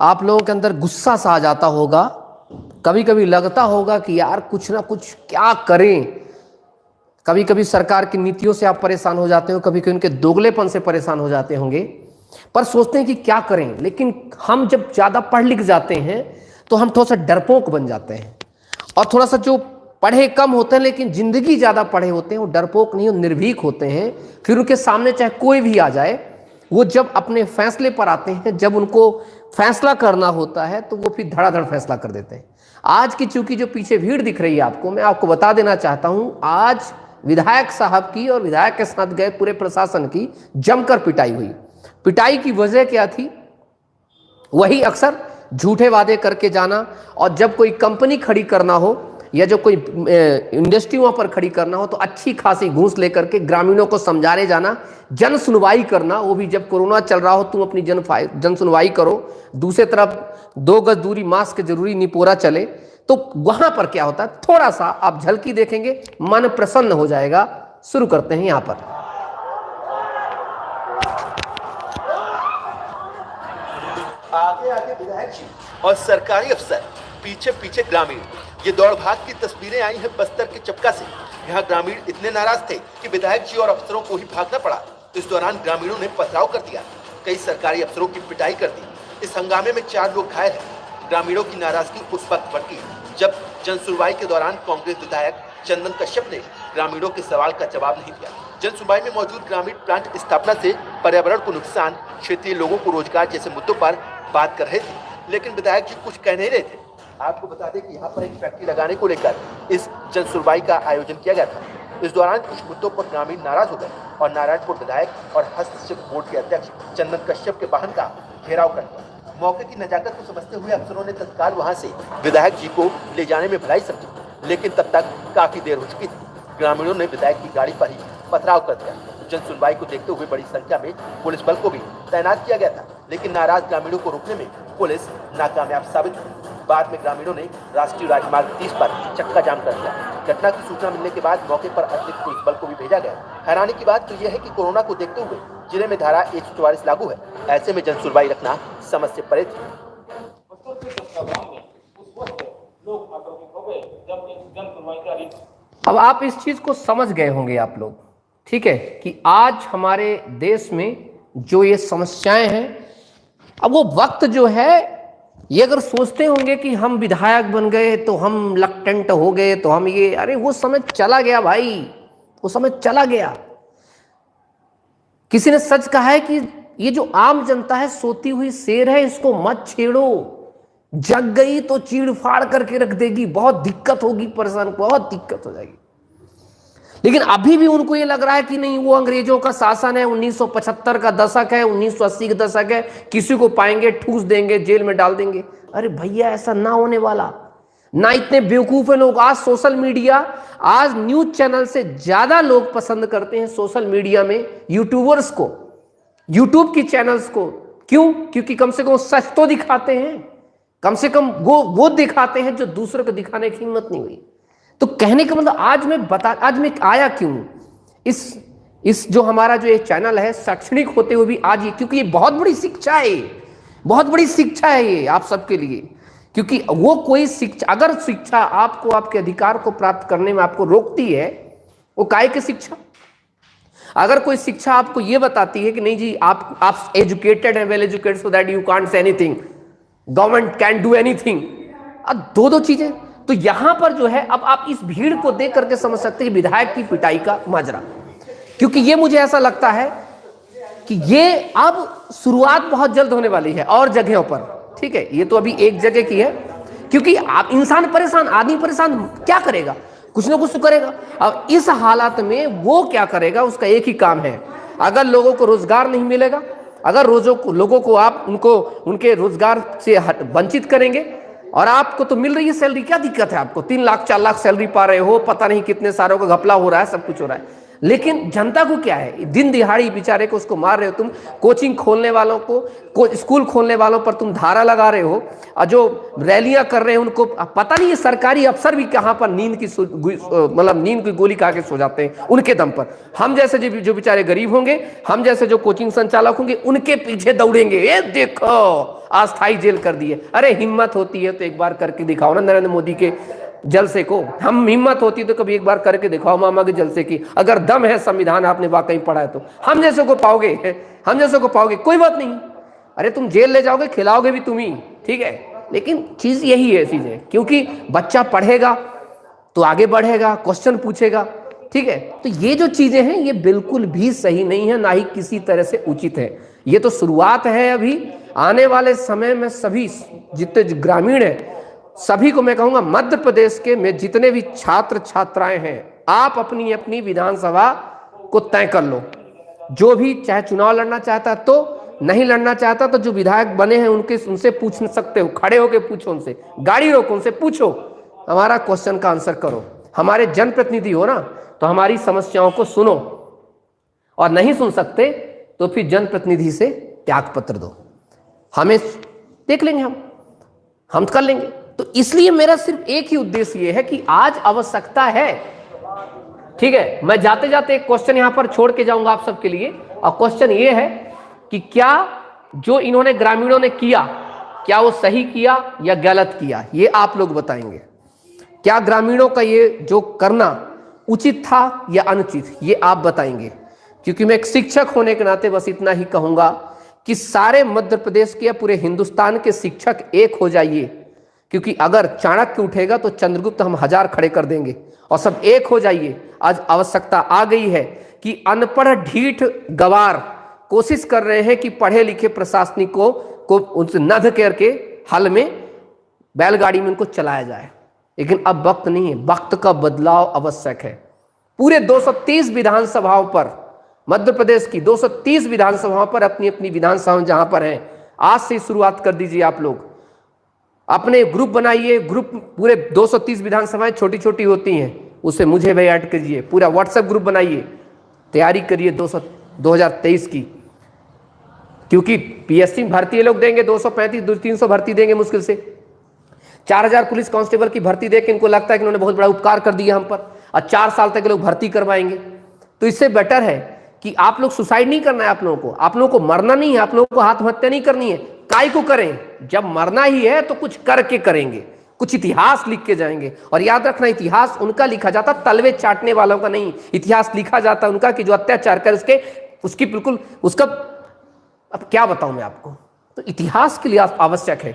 आप लोगों के अंदर गुस्सा सा आ जाता होगा, कभी कभी लगता होगा कि यार कुछ ना कुछ क्या करें। कभी कभी सरकार की नीतियों से आप परेशान हो जाते हो, कभी कभी उनके दोगलेपन से परेशान हो जाते होंगे, पर सोचते हैं कि क्या करें। लेकिन हम जब ज़्यादा पढ़ लिख जाते हैं तो हम थोड़ा सा डरपोक बन जाते हैं, और थोड़ा सा जो पढ़े कम होते हैं लेकिन जिंदगी ज़्यादा पढ़े होते हैं वो डरपोक नहीं, वो निर्भीक होते हैं। फिर उनके सामने चाहे कोई भी आ जाए, वो जब अपने फैसले पर आते हैं, जब उनको फैसला करना होता है तो वो फिर धड़ाधड़ फैसला कर देते हैं। आज की चूंकि जो पीछे भीड़ दिख रही है आपको, मैं आपको बता देना चाहता हूं, आज विधायक साहब की और विधायक के साथ गए पूरे प्रशासन की जमकर पिटाई हुई। पिटाई की वजह क्या थी? वही अक्सर झूठे वादे करके जाना, और जब कोई कंपनी खड़ी करना हो या जो कोई इंडस्ट्री वहां पर खड़ी करना हो तो अच्छी खासी घूस लेकर के ग्रामीणों को समझाने जाना, जन सुनवाई करना, वो भी जब कोरोना चल रहा हो तुम अपनी जन सुनवाई करो, दूसरी तरफ 2 गज दूरी, मास्क जरूरी, निपोरा चले। तो वहां पर क्या होता है, थोड़ा सा आप झलकी देखेंगे, मन प्रसन्न हो जाएगा। शुरू करते हैं। यहां पर आगे आगे विधायक जी और सरकारी अफसर, पीछे पीछे ग्रामीण। ये दौड़ भाग की तस्वीरें आई हैं बस्तर के चपका से। यहाँ ग्रामीण इतने नाराज थे कि विधायक जी और अफसरों को ही भागना पड़ा। इस दौरान ग्रामीणों ने पथराव कर दिया, कई सरकारी अफसरों की पिटाई कर दी। इस हंगामे में 4 लोग घायल हैं। ग्रामीणों की नाराजगी उस वक्त भड़की जब जन सुनवाई के दौरान कांग्रेस विधायक चंदन कश्यप ने ग्रामीणों के सवाल का जवाब नहीं दिया। जन सुनवाई में मौजूद ग्रामीण प्लांट स्थापना से पर्यावरण को नुकसान, क्षेत्रीय लोगों को रोजगार जैसे मुद्दों पर बात कर रहे थे, लेकिन विधायक जी कुछ कह नहीं रहे थे। आपको बता दें कि यहाँ पर एक फैक्ट्री लगाने को लेकर इस जन सुनवाई का आयोजन किया गया था। इस दौरान कुछ मुद्दों पर ग्रामीण नाराज हो गए और नारायणपुर विधायक और हस्तशिल्प बोर्ड के अध्यक्ष चंदन कश्यप के वाहन का घेराव कर दिया। मौके की नजाकत को समझते हुए अफसरों ने तत्काल वहां से विधायक जी को ले जाने में भलाई समझी, लेकिन तब तक काफी देर हो चुकी थी। ग्रामीणों ने विधायक की गाड़ी पर ही पथराव कर दिया। जन सुनवाई को देखते हुए बड़ी संख्या में पुलिस बल को भी तैनात किया गया था, लेकिन नाराज ग्रामीणों को रोकने में पुलिस नाकामयाब साबित हुई। बाद में ग्रामीणों ने राष्ट्रीय राजमार्ग 30 पर चक्का जाम कर दिया। घटना की सूचना मिलने के बाद मौके पर अतिरिक्त पुलिस बल को भी भेजा गया। हैरानी की बात तो यह है कि कोरोना को देखते हुए जिले में धारा 144 लागू है। ऐसे में जन सुनवाई रखना समझ से परे थी। अब आप इस चीज को समझ गए होंगे आप लोग, ठीक है, कि आज हमारे देश में जो ये समस्याएं हैं, अब वो वक्त जो है, ये अगर सोचते होंगे कि हम विधायक बन गए तो हम लकटेंट हो गए तो हम ये, अरे वो समय चला गया भाई, वो समय चला गया। किसी ने सच कहा है कि ये जो आम जनता है सोती हुई शेर है, इसको मत छेड़ो, जग गई तो चीड़ फाड़ करके रख देगी, बहुत दिक्कत होगी, परेशान, बहुत दिक्कत हो जाएगी। लेकिन अभी भी उनको ये लग रहा है कि नहीं, वो अंग्रेजों का शासन है, 1975 का दशक है, 1980 का दशक है, किसी को पाएंगे ठूस देंगे, जेल में डाल देंगे। अरे भैया ऐसा ना होने वाला, ना इतने बेवकूफ है लोग। आज सोशल मीडिया, आज न्यूज चैनल से ज्यादा लोग पसंद करते हैं सोशल मीडिया में यूट्यूबर्स को, यूट्यूब की चैनल्स को। क्यों? क्योंकि कम से कम सच तो दिखाते हैं, कम से कम वो दिखाते हैं जो दूसरों को दिखाने की हिम्मत नहीं हुई। तो कहने का मतलब आज मैं आया क्यों, इस जो हमारा जो ये चैनल है शैक्षणिक होते हुए भी आज ये, क्योंकि ये बहुत बड़ी शिक्षा है, बहुत बड़ी शिक्षा है ये आप सबके लिए। क्योंकि वो कोई शिक्षा, अगर शिक्षा आपको आपके अधिकार को प्राप्त करने में आपको रोकती है, वो काय की शिक्षा? अगर कोई शिक्षा आपको ये बताती है कि नहीं जी आप एजुकेटेड हैं, well educated, so that you can't say anything, government can do anything, दो चीजें। तो यहां पर जो है, अब आप इस भीड़ को देख करके समझ सकते हैं विधायक की पिटाई का माजरा। क्योंकि ये मुझे ऐसा लगता है कि ये अब शुरुआत बहुत जल्द होने वाली है और जगहों पर, ठीक है। ये तो अभी एक जगह की है, क्योंकि आप इंसान परेशान, आदमी परेशान, क्या करेगा, कुछ ना कुछ तो करेगा। अब इस हालात में वो क्या करेगा, उसका एक ही काम है, अगर लोगों को रोजगार नहीं मिलेगा, अगर लोगों को आप उनके रोजगार से वंचित करेंगे, और आपको तो मिल रही है सैलरी, क्या दिक्कत है आपको, 3 लाख 4 लाख सैलरी पा रहे हो, पता नहीं कितने सारों का घपला हो रहा है, सब कुछ हो रहा है। लेकिन जनता को क्या है, दिन दिहाड़ी बेचारे को उसको मार रहे हो तुम, कोचिंग खोलने वालों को स्कूल खोलने वालों पर तुम धारा लगा रहे हो, और जो रैलियां कर रहे हैं उनको पता नहीं है सरकारी अफसर भी कहां पर नींद की गोली खा के सो जाते हैं उनके दम पर। हम जैसे जो बेचारे गरीब होंगे, हम जैसे जो कोचिंग संचालक होंगे, उनके पीछे दौड़ेंगे, ये देखो अस्थायी जेल कर दिए। अरे हिम्मत होती है तो एक बार करके दिखाओ ना नरेंद्र मोदी के जलसे को। हम हिम्मत होती तो कभी एक बार करके दिखाओ मामा के जलसे की। अगर दम है, संविधान आपने वाकई पढ़ा है तो हम जैसे को पाओगे, हम जैसे को पाओगे, कोई बात नहीं। अरे तुम जेल ले जाओगे, खिलाओगे भी तुम ही, ठीक है। लेकिन चीज यही है चीजें, क्योंकि बच्चा पढ़ेगा तो आगे बढ़ेगा, क्वेश्चन पूछेगा, ठीक है। तो ये जो चीजें हैं ये बिल्कुल भी सही नहीं है, ना ही किसी तरह से उचित है। ये तो शुरुआत है। अभी आने वाले समय में सभी जितने ग्रामीण है, सभी को मैं कहूंगा मध्य प्रदेश के में जितने भी छात्र छात्राएं हैं, आप अपनी अपनी विधानसभा को तय कर लो। जो भी चाहे चुनाव लड़ना चाहता है तो, नहीं लड़ना चाहता तो जो विधायक बने हैं उनसे पूछ सकते हो, खड़े होकर पूछो, उनसे गाड़ी रोको, उनसे पूछो, हमारा क्वेश्चन का आंसर करो। हमारे जनप्रतिनिधि हो ना, तो हमारी समस्याओं को सुनो, और नहीं सुन सकते तो फिर जनप्रतिनिधि से त्याग पत्र दो। हमें देख लेंगे, हम कर लेंगे। तो इसलिए मेरा सिर्फ एक ही उद्देश्य ये है कि आज आवश्यकता है, ठीक है। मैं जाते जाते एक क्वेश्चन यहां पर छोड़ के जाऊंगा आप सबके लिए, और क्वेश्चन ये है कि क्या जो इन्होंने ग्रामीणों ने किया, क्या वो सही किया या गलत किया, ये आप लोग बताएंगे। क्या ग्रामीणों का ये जो करना उचित था या अनुचित, ये आप बताएंगे। क्योंकि मैं एक शिक्षक होने के नाते बस इतना ही कहूंगा कि सारे मध्य प्रदेश के या पूरे हिंदुस्तान के शिक्षक एक हो जाइए, क्योंकि अगर चाणक्य उठेगा तो चंद्रगुप्त हम 1000 खड़े कर देंगे, और सब एक हो जाइए। आज आवश्यकता आ गई है कि अनपढ़ ढीठ गवार कोशिश कर रहे हैं कि पढ़े लिखे प्रशासनिकों को उनसे नध करके हल में बैलगाड़ी में उनको चलाया जाए। लेकिन अब वक्त नहीं है, वक्त का बदलाव आवश्यक है। पूरे 230 विधानसभाओं पर, मध्य प्रदेश की 230 विधानसभाओं पर, अपनी अपनी विधानसभाएं जहां पर हैं, आज से शुरुआत कर दीजिए। आप लोग अपने ग्रुप बनाइए, ग्रुप पूरे 230 विधानसभाएं छोटी छोटी होती हैं, उसे मुझे भी ऐड कीजिए, पूरा व्हाट्सएप ग्रुप बनाइए, तैयारी करिए 2023 की। क्योंकि पीएससी भर्ती ये लोग देंगे 235-300 भर्ती देंगे मुश्किल से। 4000 पुलिस कांस्टेबल की भर्ती देके इनको लगता है कि उन्होंने बहुत बड़ा उपकार कर दिया हम पर, और 4 साल तक लोग भर्ती करवाएंगे। तो इससे बेटर है कि आप लोग सुसाइड नहीं करना है, आप लोगों को मरना नहीं है, आप लोगों को आत्महत्या नहीं करनी है। काय को करें, जब मरना ही है तो कुछ करके करेंगे, कुछ इतिहास लिख के जाएंगे। और याद रखना, इतिहास उनका लिखा जाता तलवे चाटने वालों का नहीं, इतिहास लिखा जाता उनका कि जो अत्याचार कर उसकी बिल्कुल उसका, अब क्या बताऊं मैं आपको। तो इतिहास के लिए आवश्यक है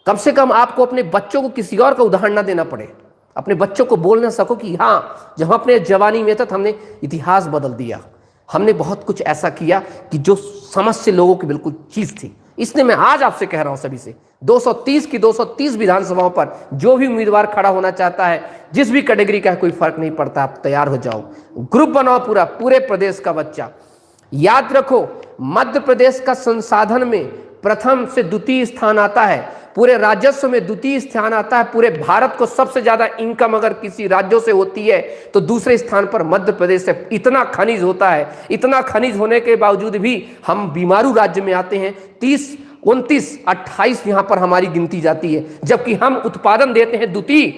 कम से कम आपको अपने बच्चों को किसी और का उदाहरण ना देना पड़े, अपने बच्चों को बोल ना सको कि हाँ जब अपने जवानी में था तो हमने इतिहास बदल दिया, हमने बहुत कुछ ऐसा किया कि जो समझ से लोगों की बिल्कुल चीज थी। इसलिए मैं आज आपसे कह रहा हूं सभी से, 230 की 230 विधानसभाओं पर जो भी उम्मीदवार खड़ा होना चाहता है, जिस भी कैटेगरी का है, कोई फर्क नहीं पड़ता, आप तैयार हो जाओ, ग्रुप बनाओ पूरे प्रदेश का बच्चा। याद रखो, मध्य प्रदेश का संसाधन में प्रथम से द्वितीय स्थान आता है, पूरे राजस्व में द्वितीय स्थान आता है। पूरे भारत को सबसे ज्यादा इनकम अगर किसी राज्यों से होती है तो दूसरे स्थान पर मध्य प्रदेश से। इतना खनिज होता है, इतना खनिज होने के बावजूद भी हम बीमारू राज्य में आते हैं। 30, 29, 28 यहां पर हमारी गिनती जाती है, जबकि हम उत्पादन देते हैं द्वितीय,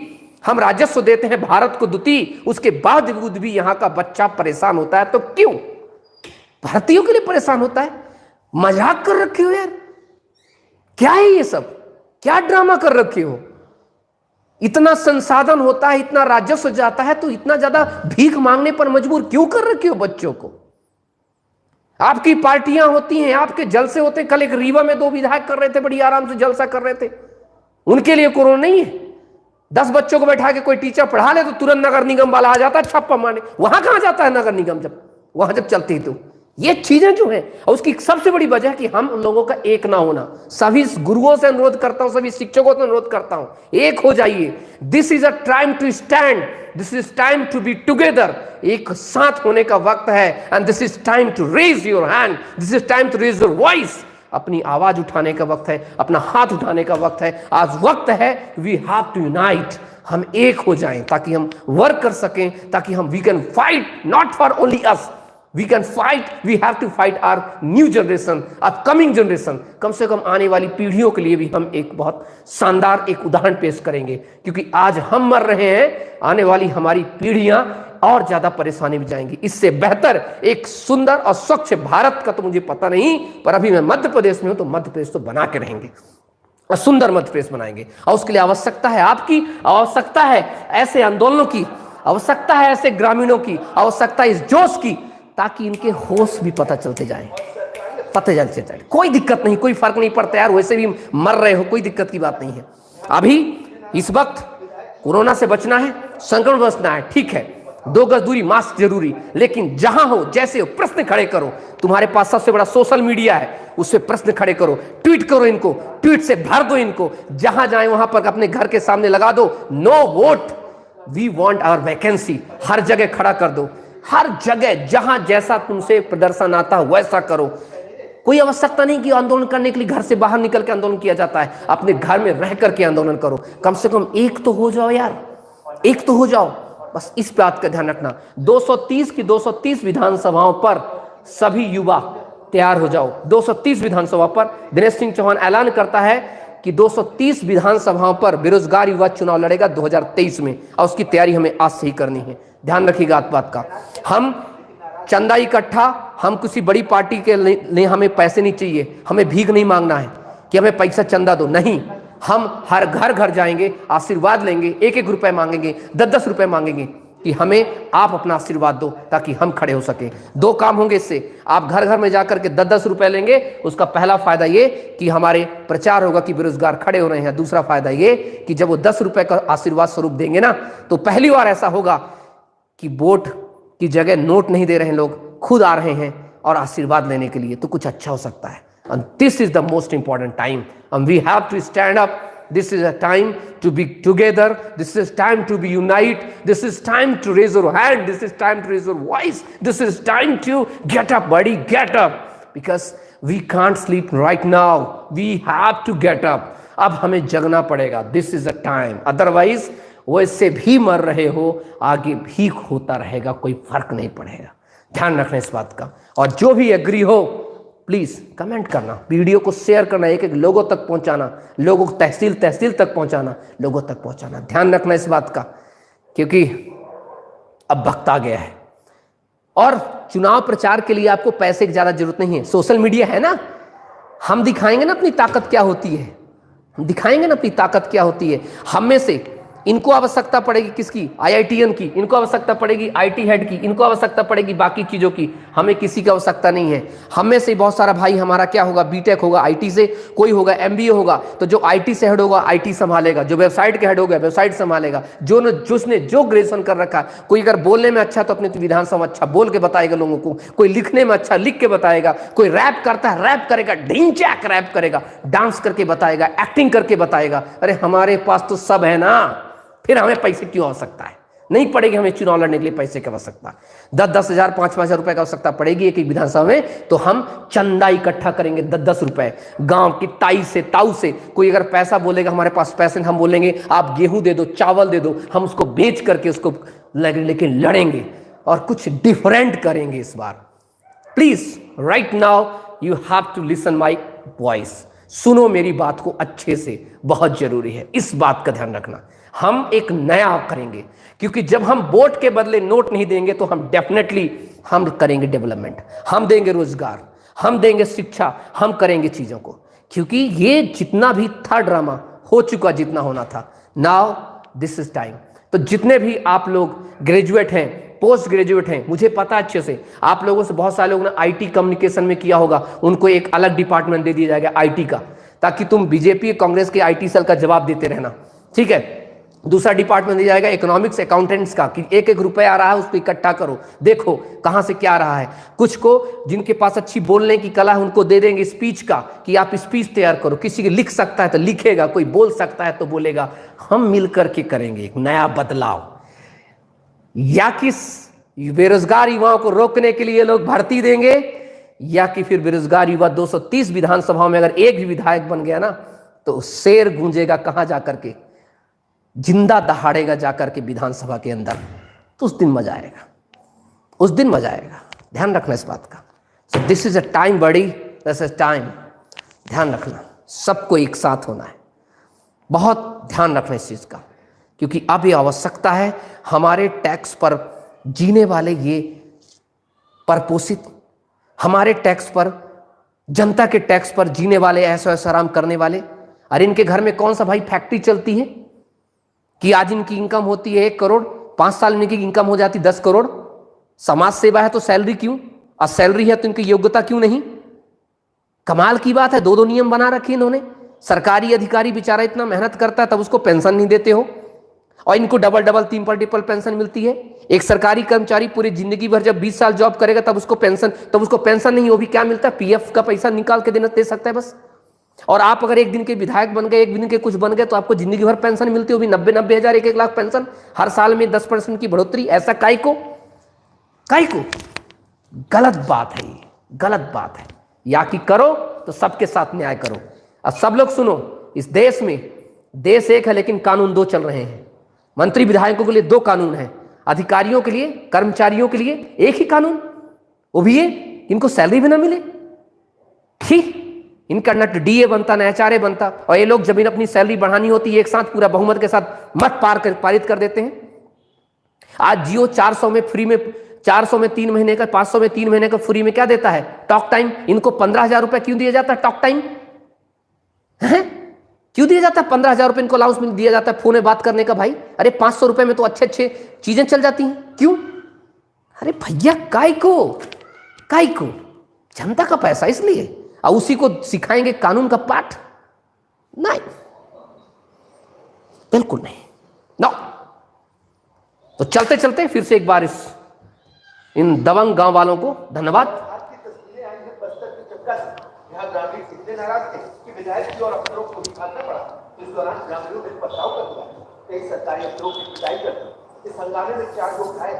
हम राजस्व देते हैं भारत को द्वितीय, उसके बावजूद भी यहां का बच्चा परेशान होता है। तो क्यों भारतीयों के लिए परेशान होता है? मजाक कर रखे हो यार, क्या है ये सब, क्या ड्रामा कर रखे हो? इतना संसाधन होता है, इतना राजस्व जाता है, तो इतना ज्यादा भीख मांगने पर मजबूर क्यों कर रखे हो बच्चों को? आपकी पार्टियां होती हैं, आपके जलसे होते हैं। कल एक रीवा में 2 विधायक कर रहे थे, बड़ी आराम से जलसा कर रहे थे। उनके लिए कोरोना नहीं है। 10 बच्चों को बैठा के कोई टीचर पढ़ा ले तो तुरंत नगर निगम वाला आ जाता है छापा मारने। वहां कहां जाता है नगर निगम जब चलती है? तो ये चीजें जो है, और उसकी सबसे बड़ी वजह कि हम लोगों का एक ना होना। सभी गुरुओं से अनुरोध करता हूं, सभी शिक्षकों से अनुरोध करता हूं, एक हो जाइए। This is a time to stand, this is time to be together. एक साथ होने का वक्त है, and this is time to raise your hand, this is time to raise your voice. अपनी आवाज उठाने का वक्त है, अपना हाथ उठाने का वक्त है। आज वक्त है, वी हैव टू यूनाइट। हम एक हो जाएं ताकि हम वर्क कर सकें, ताकि हम we can fight not for only us, we can fight, we have to fight our new generation, upcoming generation. कम से कम आने वाली पीढ़ियों के लिए भी हम एक बहुत शानदार एक उदाहरण पेश करेंगे, क्योंकि आज हम मर रहे हैं, आने वाली हमारी पीढ़ियां और ज्यादा परेशानी में जाएंगी। इससे बेहतर एक सुंदर और स्वच्छ भारत का तो मुझे पता नहीं, पर अभी मैं मध्य प्रदेश में हूं तो मध्य प्रदेश तो बना के रहेंगे और सुंदर मध्य प्रदेश बनाएंगे। और उसके लिए आवश्यकता है आपकी, आवश्यकता है ऐसे आंदोलनों की, आवश्यकता है ऐसे ग्रामीणों की, आवश्यकता है इस जोश की, ताकि इनके होश भी पता चलते जाएं, पता चलते जाए। कोई दिक्कत नहीं, कोई फर्क नहीं पड़ता यार, वैसे भी मर रहे हो, कोई दिक्कत की बात नहीं है। अभी इस वक्त कोरोना से बचना है, संक्रमण बचना है, ठीक है, 2 गज दूरी, मास्क जरूरी, लेकिन जहां हो जैसे हो प्रश्न खड़े करो। तुम्हारे पास सबसे बड़ा सोशल मीडिया है, उससे प्रश्न खड़े करो, ट्वीट करो इनको, ट्वीट से भर दो इनको, जहां जाए वहां पर अपने घर के सामने लगा दो, no vote, we want our vacancy. हर जगह खड़ा कर दो, हर जगह जहां जैसा तुमसे प्रदर्शन आता है वैसा करो। कोई आवश्यकता नहीं कि आंदोलन करने के लिए घर से बाहर निकल के आंदोलन किया जाता है, अपने घर में रह करके आंदोलन करो। कम से कम एक तो हो जाओ यार, एक तो हो जाओ, बस इस बात का ध्यान रखना। 230 की 230 विधानसभाओं पर सभी युवा तैयार हो जाओ। 230 विधानसभा पर दिनेश सिंह चौहान ऐलान करता है कि 230 विधानसभाओं पर बेरोजगार युवा चुनाव लड़ेगा 2023 में, और उसकी तैयारी हमें आज से ही करनी है। ध्यान रखिएगा इस बात का। हम चंदा इकट्ठा, हम किसी बड़ी पार्टी के लिए हमें पैसे नहीं चाहिए, हमें भीख नहीं मांगना है कि हमें पैसा चंदा दो, नहीं, हम हर घर घर जाएंगे, आशीर्वाद लेंगे, 1-1 रुपए मांगेंगे, 10-10 रुपए मांगेंगे कि हमें आप अपना आशीर्वाद दो ताकि हम खड़े हो सके। 2 काम होंगे इससे, आप घर घर में जाकर के 10-10 रुपए लेंगे, उसका पहला फायदा ये कि हमारे प्रचार होगा कि बेरोजगार खड़े हो रहे हैं। दूसरा फायदा ये कि जब वो 10 रुपए का आशीर्वाद स्वरूप देंगे ना, तो पहली बार ऐसा होगा कि वोट की जगह नोट नहीं दे रहे हैं, लोग खुद आ रहे हैं और आशीर्वाद लेने के लिए, तो कुछ अच्छा हो सकता है। And this is the most important time, and we have to stand up. This is a time to be together. This is time to be unite. This is time to raise your hand. This is time to raise your voice. This is time to get up, buddy, get up. Because we can't sleep right now. We have to get up. अब हमें जगना पड़ेगा. This is the time. Otherwise, वैसे भी मर रहे हो, आगे भी होता रहेगा, कोई फर्क नहीं पड़ेगा। ध्यान रखना इस बात का। और जो भी एग्री हो, प्लीज कमेंट करना, वीडियो को शेयर करना, एक-एक लोगों तक पहुंचाना, लोगों को तहसील तहसील तक पहुंचाना, लोगों तक पहुंचाना। ध्यान रखना इस बात का, क्योंकि अब वक्त आ गया है। और चुनाव प्रचार के लिए आपको पैसे की ज्यादा जरूरत नहीं है, सोशल मीडिया है ना, हम दिखाएंगे ना अपनी ताकत क्या होती है, हम दिखाएंगे ना अपनी ताकत क्या होती है। हम में से इनको आवश्यकता पड़ेगी किसकी? IITN की, इनको आवश्यकता पड़ेगी IT हेड की, इनको आवश्यकता पड़ेगी बाकी चीज़ों की, हमें किसी की आवश्यकता नहीं है। हम में से बहुत सारा भाई हमारा क्या होगा, बीटेक होगा IT से, कोई होगा MBA होगा, तो जो IT से हेड होगा IT संभालेगा, जो वेबसाइट के हेड होगा वेबसाइट संभालेगा, जिसने जो ग्रेजुएशन कर रखा, कोई अगर बोलने में अच्छा तो अपने विधानसभा अच्छा बोल के बताएगा लोगों को, कोई लिखने में अच्छा लिख के बताएगा, कोई रैप करता है रैप करेगा, ढिंचैक रैप करेगा, डांस करके बताएगा, एक्टिंग करके बताएगा। अरे हमारे पास तो सब है ना, फिर हमें पैसे क्यों आवश्यकता है? नहीं पड़ेगी हमें चुनाव लड़ने के लिए पैसे की आवश्यकता। 10-10 हज़ार 5-5 हज़ार रुपए की आवश्यकता पड़ेगी एक विधानसभा में, तो हम चंदा इकट्ठा करेंगे 10-10 रुपए गांव की ताई से ताऊ से। कोई अगर पैसा बोलेगा हमारे पास पैसे, हम बोलेंगे आप गेहूं दे दो, चावल दे दो, हम उसको बेच करके उसको लेकिन लड़ेंगे और कुछ डिफरेंट करेंगे इस बार। Please right now you have to listen my voice, सुनो मेरी बात को अच्छे से, बहुत जरूरी है, इस बात का ध्यान रखना। हम एक नया करेंगे, क्योंकि जब हम वोट के बदले नोट नहीं देंगे तो हम डेफिनेटली हम करेंगे डेवलपमेंट, हम देंगे रोजगार, हम देंगे शिक्षा, हम करेंगे चीजों को। क्योंकि ये जितना भी था ड्रामा हो चुका, जितना होना था, नाउ दिस इज टाइम। तो जितने भी आप लोग ग्रेजुएट हैं, पोस्ट ग्रेजुएट हैं, मुझे पता अच्छे से आप लोगों से बहुत सारे लोगों ने IT कम्युनिकेशन में किया होगा, उनको एक अलग डिपार्टमेंट दे दिया जाएगा IT का, ताकि तुम बीजेपी कांग्रेस के IT सेल का जवाब देते रहना, ठीक है। दूसरा डिपार्टमेंट दिया जाएगा इकोनॉमिक्स अकाउंटेंट्स का, कि 1-1 रुपया आ रहा है उसको इकट्ठा करो, देखो कहां से क्या आ रहा है। कुछ को जिनके पास अच्छी बोलने की कला है उनको दे देंगे स्पीच का, कि आप स्पीच तैयार करो, किसी के लिख सकता है तो लिखेगा, कोई बोल सकता है तो बोलेगा। हम मिलकर के करेंगे एक नया बदलाव। या कि बेरोजगार युवाओं को रोकने के लिए लोग भर्ती देंगे, या कि फिर बेरोजगार युवा 230 विधानसभाओं में अगर एक भी विधायक बन गया ना, तो शेर गूंजेगा कहां जाकर के, जिंदा दहाड़ेगा जाकर के विधानसभा के अंदर, तो उस दिन मजा आएगा, उस दिन मजा आएगा। ध्यान रखना इस बात का। So this is a time बड़ी, दिस इज टाइम। ध्यान रखना, सबको एक साथ होना है, बहुत ध्यान रखना इस चीज का, क्योंकि अब ये आवश्यकता है। हमारे टैक्स पर जीने वाले ये परपोषित, हमारे टैक्स पर, जनता के टैक्स पर जीने वाले, ऐसा ऐसा आराम करने वाले, अरे इनके घर में कौन सा भाई फैक्ट्री चलती है कि आज इनकी इनकम होती है 1 करोड़, 5 साल में इनकी इनकम हो जाती 10 करोड़। समाज सेवा है तो सैलरी क्यों, और सैलरी है तो इनकी योग्यता क्यों नहीं? कमाल की बात है, 2 नियम बना रखे इन्होंने। सरकारी अधिकारी बेचारा इतना मेहनत करता है तब उसको पेंशन नहीं देते हो, और इनको डबल डबल 3 मल्टीपल पेंशन मिलती है। एक सरकारी कर्मचारी पूरी जिंदगी भर जब 20 साल जॉब करेगा तब उसको पेंशन नहीं, वो भी क्या मिलता है, पीएफ का पैसा निकाल के दे सकता है बस। और आप अगर एक दिन के विधायक बन गए, एक दिन के कुछ बन गए, तो आपको जिंदगी भर पेंशन मिलती है, वो भी 90 हजार, 1 लाख पेंशन हर साल में 10% की बढ़ोतरी। ऐसा काय को? गलत बात है, ये गलत बात है। या कि करो तो सबके साथ न्याय करो। अब सब लोग सुनो, इस देश में, देश एक है लेकिन कानून 2 चल रहे हैं। मंत्री विधायकों के लिए 2 कानून हैं, अधिकारियों के लिए, कर्मचारियों के लिए 1 ही कानून, वो भी ये इनको सैलरी भी ना मिले। ठीक, इनका न डीए बनता न एचआरए बनता, और ये लोग जब इन अपनी सैलरी बढ़ानी होती है एक साथ पूरा बहुमत के साथ मत पारित कर देते हैं। आज जियो 400 में फ्री में, 400 में 3 महीने का, 500 में 3 महीने का फ्री में क्या देता है? Talk time. इनको 15,000 रुपए क्यों दिया जाता है टॉक टाइम? है क्यों दिया जाता है? 15,000 रुपए इनको अलाउंस में दिया जाता है फोन में बात करने का। भाई अरे 500 रुपए में तो अच्छे अच्छे चीजें चल जाती हैं, क्यों? अरे भैया काय को? जनता का पैसा, इसलिए। और उसी को सिखाएंगे कानून का पाठ? नहीं, बिल्कुल नहीं, नो। तो चलते चलते फिर से एक बार इन दबंग गांव वालों को धन्यवाद। आपकी तस्वीरें आई हैं बस्तर के चक्का से। यहाँ ग्रामीण इतने नाराज थे कि विधायक जी और अफसरों को भी भागना पड़ा। इस दौरान ग्रामीणों ने पथराव कर दिया, कई सरकारी अफसरों की पिटाई कर दी। इस हंगामे में 4 लोग घायल।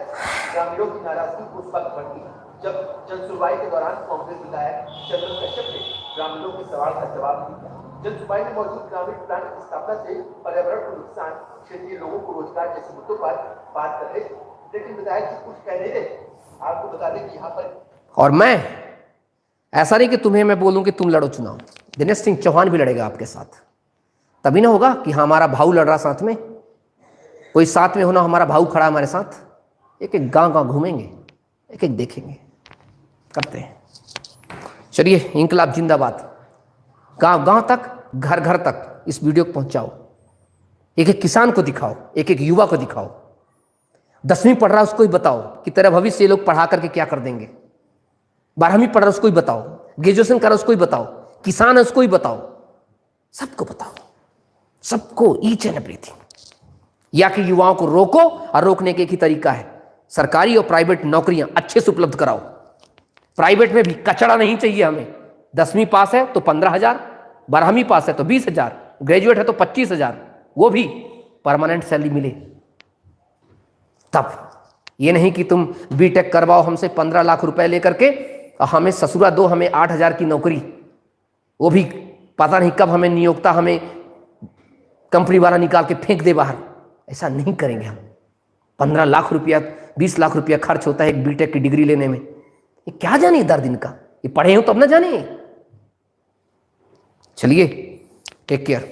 ग्रामीणों की नाराजगी उस वक्त बढ़ती जब जन सुनवाई के दौरान कांग्रेस विधायक चंद्र कश्यप ने ग्रामीणों के सवाल का जवाब नहीं दिया। जन सुनवाई में मौजूद ग्रामीण प्लांट की स्थापना से पर्यावरण को नुकसान, क्षेत्रीय लोगों को रोजगार जैसे मुद्दों पर बात कर रहे थे, लेकिन विधायक जी कुछ कह नहीं रहे। आपको बता दें कि यहाँ पर, और मैं ऐसा नहीं कि तुम्हें मैं बोलूं कि तुम लड़ो चुनाव, दिनेश सिंह चौहान भी लड़ेगा आपके साथ। तभी ना होगा कि हाँ हमारा भाऊ लड़ रहा साथ में, कोई साथ में होना, हमारा भाऊ खड़ा हमारे साथ। एक एक गांव घूमेंगे, एक एक देखेंगे, करते हैं। चलिए, इंकलाब जिंदाबाद। गांव गांव तक, घर घर तक इस वीडियो को पहुंचाओ। एक एक किसान को दिखाओ, एक एक युवा को दिखाओ। 10वीं पढ़ रहा उसको ही बताओ कि तेरा भविष्य ये लोग पढ़ा करके क्या कर देंगे। 12वीं पढ़ रहा उसको ही बताओ, ग्रेजुएशन कर रहा उसको ही बताओ, किसान है उसको ही बताओ, सबको बताओ, सबको, ईच एंड एवरीथिंग। या कि युवाओं को रोको, और रोकने के एक ही तरीका है, सरकारी और प्राइवेट नौकरियां अच्छे से उपलब्ध कराओ। प्राइवेट में भी कचड़ा नहीं चाहिए हमें। 10वीं पास है तो 15,000, 12वीं पास है तो 20,000, ग्रेजुएट है तो 25,000, वो भी परमानेंट सैलरी मिले। तब ये नहीं कि तुम बीटेक करवाओ हमसे 15 लाख रुपए लेकर के, और हमें ससुरा दो, हमें 8,000 की नौकरी, वो भी पता नहीं कब हमें नियोक्ता, हमें कंपनी वाला निकाल के फेंक दे बाहर। ऐसा नहीं करेंगे हम। 15 लाख रुपया, 20 लाख रुपया खर्च होता है एक बीटेक की डिग्री लेने में। ये क्या जाने दर्द इनका, ये पढ़े हो तब ना जाने। चलिए, टेक केयर।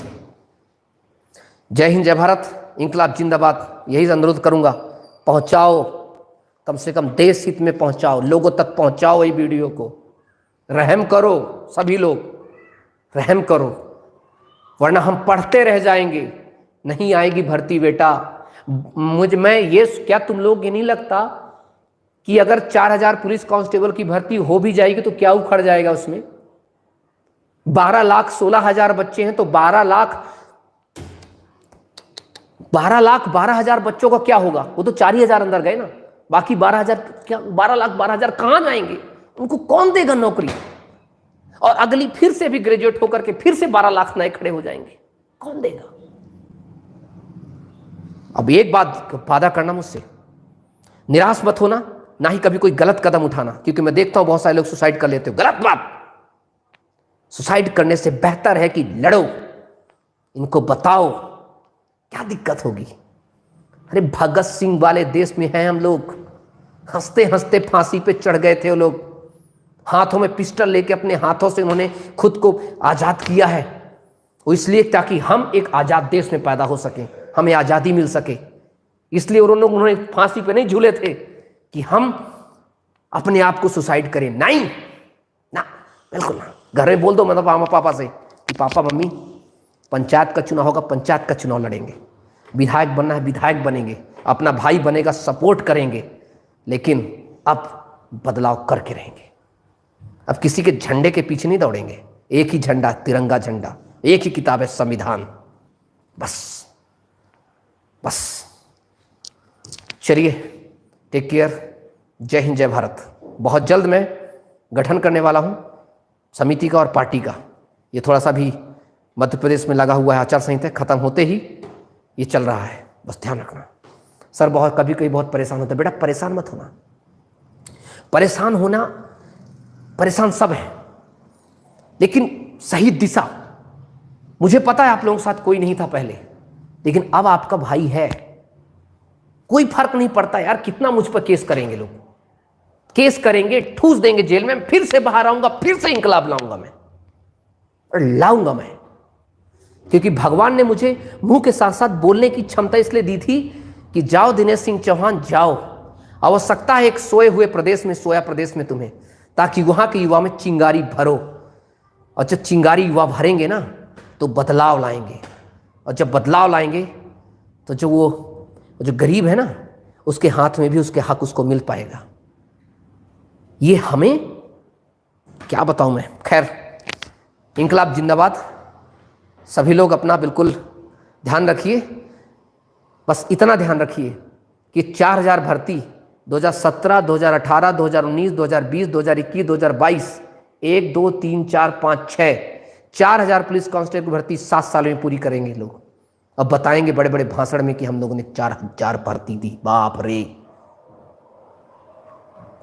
जय हिंद, जय भारत, इंकलाब जिंदाबाद। यही अनुरोध करूंगा, पहुंचाओ, कम से कम देश हित में पहुंचाओ, लोगों तक पहुंचाओ ये वीडियो को। रहम करो, सभी लोग रहम करो, वरना हम पढ़ते रह जाएंगे, नहीं आएगी भर्ती बेटा। क्या तुम लोग ये नहीं लगता कि अगर 4,000 पुलिस कांस्टेबल की भर्ती हो भी जाएगी तो क्या उखड़ जाएगा उसमें? 12 लाख 16,000 बच्चे हैं तो 12 लाख 12,000 बच्चों का क्या होगा? वो तो 4,000 अंदर गए ना, बाकी 12,000 क्या, 12 लाख 12,000 कहां जाएंगे? उनको कौन देगा नौकरी? और अगली फिर से भी ग्रेजुएट होकर के फिर से 12 लाख नए खड़े हो जाएंगे, कौन देगा? अब एक बात वादा करना मुझसे, निराश मत होना, ना ही कभी कोई गलत कदम उठाना, क्योंकि मैं देखता हूं बहुत सारे लोग सुसाइड कर लेते हो। गलत बात। सुसाइड करने से बेहतर है कि लड़ो, इनको बताओ क्या दिक्कत होगी? अरे भगत सिंह वाले देश में हैं हम लोग, हंसते हंसते फांसी पे चढ़ गए थे वो लोग, हाथों में पिस्टल लेके अपने हाथों से उन्होंने खुद को आजाद किया है। वो इसलिए ताकि हम एक आजाद देश में पैदा हो सके, हमें आजादी मिल सके, इसलिए उन्होंने फांसी पे नहीं झूले थे कि हम अपने आप को सुसाइड करें। नहीं ना, बिल्कुल ना। घर में बोल दो मतलब मामा पापा से कि पापा मम्मी पंचायत का चुनाव होगा, पंचायत का चुनाव लड़ेंगे, विधायक बनना है विधायक बनेंगे, अपना भाई बनेगा सपोर्ट करेंगे, लेकिन अब बदलाव करके रहेंगे। अब किसी के झंडे के पीछे नहीं दौड़ेंगे, एक ही झंडा, तिरंगा झंडा, एक ही किताब है संविधान, बस बस। चलिए, टेक केयर, जय हिंद जय भारत। बहुत जल्द मैं गठन करने वाला हूं समिति का और पार्टी का। ये थोड़ा सा भी मध्य प्रदेश में लगा हुआ है, आचार संहिता खत्म होते ही ये चल रहा है, बस ध्यान रखना। सर बहुत कभी कभी बहुत परेशान होता है, बेटा परेशान मत होना। परेशान होना, परेशान सब है, लेकिन सही दिशा। मुझे पता है आप लोगों के साथ कोई नहीं था पहले, लेकिन अब आपका भाई है। कोई फर्क नहीं पड़ता यार कितना मुझ पर केस करेंगे लोग, केस करेंगे, ठूस देंगे जेल में, फिर से बाहर आऊंगा, फिर से इंकलाब लाऊंगा मैं, और लाऊंगा मैं। क्योंकि भगवान ने मुझे मुंह के साथ साथ बोलने की क्षमता इसलिए दी थी कि जाओ दिनेश सिंह चौहान जाओ, आवश्यकता है एक सोए हुए प्रदेश में, सोया प्रदेश में तुम्हें, ताकि वहां के युवा में चिंगारी भरो। और जब चिंगारी युवा भरेंगे ना तो बदलाव लाएंगे, और जब बदलाव लाएंगे तो जो गरीब है ना उसके हाथ में भी उसके हक उसको मिल पाएगा। ये हमें क्या बताऊं मैं। खैर, इंकलाब जिंदाबाद। सभी लोग अपना बिल्कुल ध्यान रखिए, बस इतना ध्यान रखिए कि 4000 भर्ती 2017, 2018, 2019, 2020, 2021, 2022, 1, 2, 3, 4, 5, 6, 4000 पुलिस कांस्टेबल की भर्ती 7 साल में पूरी करेंगे लोग। अब बताएंगे बड़े बड़े भाषण में कि हम लोगों ने 4000 भर्ती दी, बाप रे।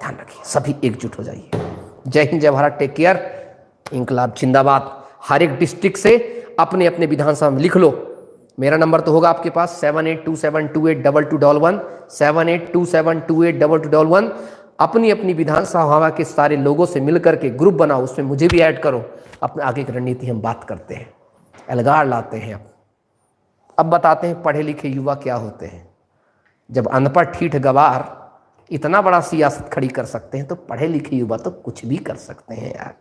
ध्यान रखिए, सभी एकजुट हो जाइए। जय हिंद जय भारत, टेक केयर, इंकलाब जिंदाबाद। हर एक डिस्ट्रिक्ट से अपने अपने विधानसभा में लिख लो। मेरा नंबर तो होगा आपके पास 7827282211, 7827282211। अपनी अपनी विधानसभा के सारे लोगों से मिलकर के ग्रुप बनाओ, उसमें मुझे भी ऐड करो। अपने आगे की रणनीति हम बात करते हैं, अलगाड़ लाते हैं। अब बताते हैं पढ़े लिखे युवा क्या होते हैं। जब अनपढ़ ठीठ गवार इतना बड़ा सियासत खड़ी कर सकते हैं तो पढ़े लिखे युवा तो कुछ भी कर सकते हैं यार।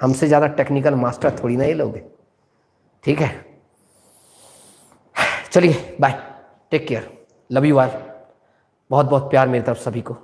हमसे ज़्यादा टेक्निकल मास्टर थोड़ी ना ये लोग। ठीक है, चलिए bye, take care, love you all. बहुत बहुत प्यार मेरी तरफ सभी को।